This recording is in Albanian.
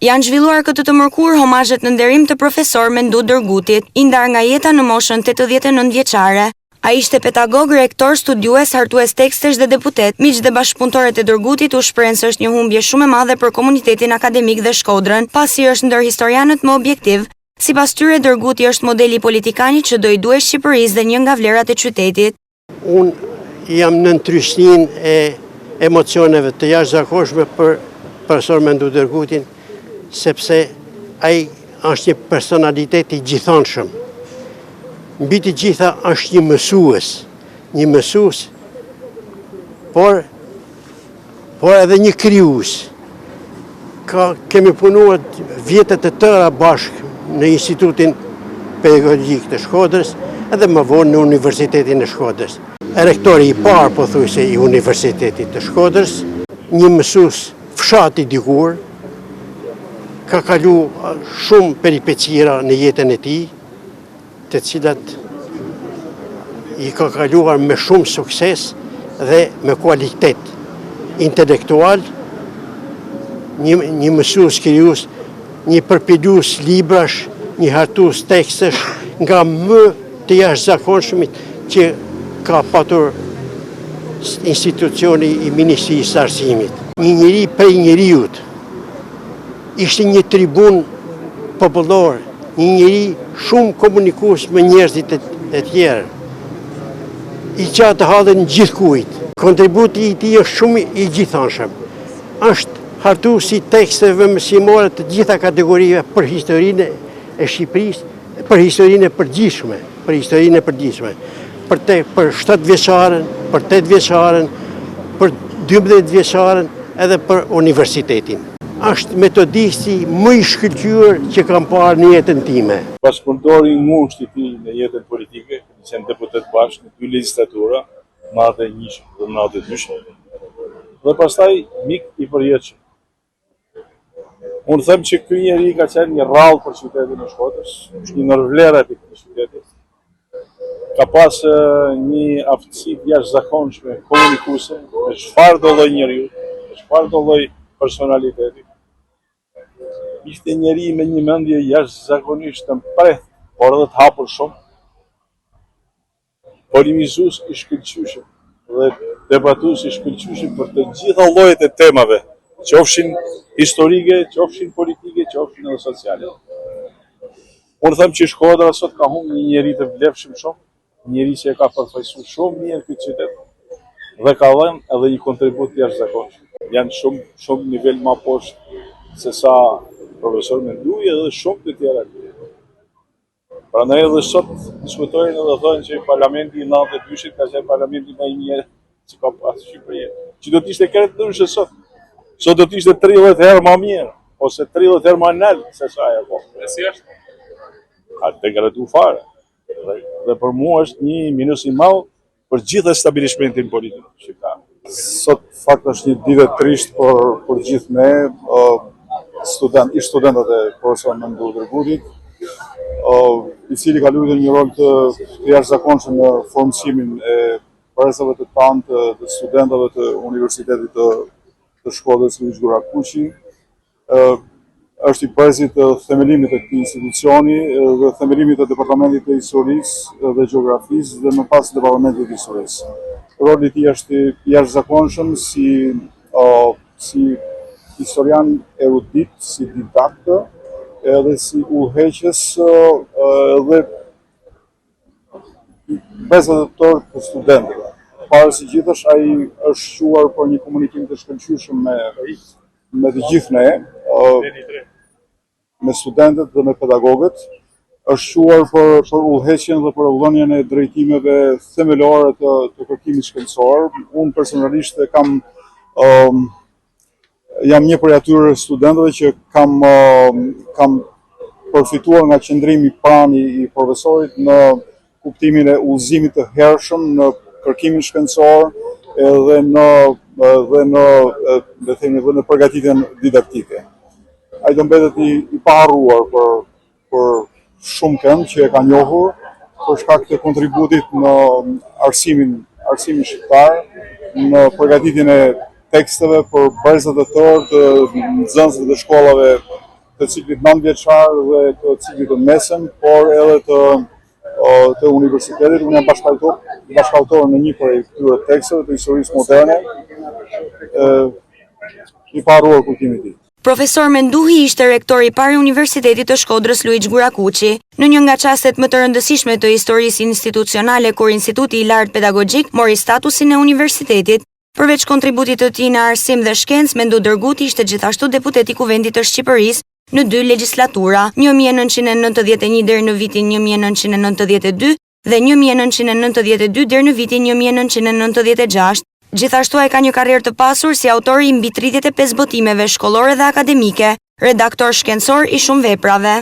Janë zhvilluar këtë të mërkur homazhet në nderim të profesor Mendu Dërgutit, i ndar nga jeta në moshën 89 vjeçare. Ai ishte pedagog, rektor, studiues, hartues tekstesh dhe deputet. Miq dhe bashkëpunëtorët e Dërgutit u shprehen se është një humbje shumë e madhe për komunitetin akademik dhe Shkodrën, pasi është ndër historianët më objektiv. Sipas tyre, Dërguti është modeli politikanit që do i duhet Shqipërisë dhe një nga vlerat e qytetit. Unë jam në ndryshnin e emocioneve të jashtëzakonshme për profesor Mendu Dërgutin, sepse ai është një personalitet i gjithënshëm. Mbi të gjitha është një mësues, por edhe një krijues. Kemi punuar vjetet e tëra bashkë në Institutin Pedagogjik të Shkodrës edhe më vonë në Universitetin e Shkodrës. Rektori i parë, pothuajse, i Universitetit të Shkodrës, një mësues fshati dikur, ka kalu shumë peripecira në jetën e tij, të cilat i ka kaluar me shumë sukses dhe me kualitet intelektual, një mësues krijues, një përpilues librash, një hartues tekstesh nga më të jashtëzakonshmit që ka patur institucioni i Ministrisë së Arsimit. Një njeri prej njeriut, ishte një tribun popullor, një njeri shumë komunikues me njerëzit e tjerë, i qatë halën gjithkujt. Kontributi i tij është shumë i gjithanshëm. Është hartues i teksteve mësimore të gjitha kategorive për historinë e Shqipërisë, për historinë e përgjithshme, për 7 vjeçaren, për 8 vjeçaren, për 12 vjeçaren, edhe për universitetin. Është metodisti më i shkëlqyer që kam parë në jetën time. Bashkëpunëtori i ngushtë i tij në jetën politike, që janë deputet bashkë në 2 legjislatura, 91 dhe 92. Dhe pastaj mik i përjetshëm. Unë them që ky njeri ka qenë një rrallë për qytetin e Shkodrës, është një ndërvlerë e këtij qyteti. Ka pas një aftësi jashtëzakonshme komunikuese, me çfarë do lloj njeriu, me çfarë do lloj personaliteti. Ishte njeri me një mendje jashtëzakonisht të mprehtë, por edhe të hapur shumë. Polemizues i shkëlqyeshëm dhe debatues i shkëlqyeshëm për të gjitha llojet e temave, qofshin historike, qofshin politike, qofshin edhe sociale. Unë them që Shkodra sot ka humbur një njeri të vlefshëm shumë, një njeri që e ka përfaqësuar shumë mirë këtë qytet dhe ka dhënë edhe një kontribut jashtëzakonshëm. Janë shumë nivel më poshtë se sa profesor Menduj edhe shumë të tjera. Prandaj edhe sot diskutojnë edhe thonë që parlamenti i 92-shit ka qenë parlamenti më i mirë që ka pasur Shqipëria. Që do të ishte krejt ndryshe sot. Sot do të ishte 30 herë më mirë, ose 30 herë më nel se sa ajo. E si është? Ka degraduar fare. Dhe për mua është një minus i madh për gjithë stabilizmentin politik shqiptar. Sot fakt është një ditë e trisht për gjithë ne, studentët e profesor Mendu Dërgutit, i cili ka luajtur një rol të jashtëzakonshëm në formësimin e brezave të tanë të studentëve të Universitetit të Shkodrës Luiz Gurakuqi. Është i prezit të themelimit të këtij institucioni dhe themelimit të Departamentit të Historisë dhe Gjeografisë dhe më pas Departamentit të Historisë. Roli i tij është i jashtëzakonshëm si historian erudit, si didakt, edhe si udhëheqës dhe prezentator të studentëve. Para si gjithësh, ai është quar për një komunikim të shkëlqyeshëm me të gjithë ne, me studentët dhe me pedagogët, është quar për udhëheqjen dhe për dhënien e drejtimeve themelore të kërkimit shkencor. Unë personalisht jam një prej atyre studentëve që kam përfituar nga qëndrimi pranë i profesorit në kuptimin e udhëzimit të hershëm në kërkimin shkencor dhe në përgatitjen didaktike. Ai do mbetet i paharruar për shumë kënd që e ka njohur për shkak të kontributit në arsimin shqiptar, në përgatitjen e teksteve për brezat e tërë të nxënësve të shkollave të ciklit 9 vjeçar dhe të ciklit të mesëm, por edhe të universitetit. Unë jam bashkëautor në një prej këtyre teksteve të historisë moderne, i paruar kuptimin e tij. Profesor Menduhi ishte rektori i parë i Universitetit të Shkodrës Luiç Gurakuçi, në një nga çastet më të rëndësishme të historisë institucionale kur Instituti i Lartë Pedagogjik mori statusin e universitetit. Përveç kontributit të tij në arsim dhe shkencë, Mendu Dërguti ishte gjithashtu deputet i Kuvendit të Shqipërisë në 2 legjislatura, 1991 deri në vitin 1992 dhe 1992 deri në vitin 1996. Gjithashtu ai ka një karrierë të pasur si autor i mbi 35 botimeve shkollore dhe akademike, redaktor shkencor i shumë veprave.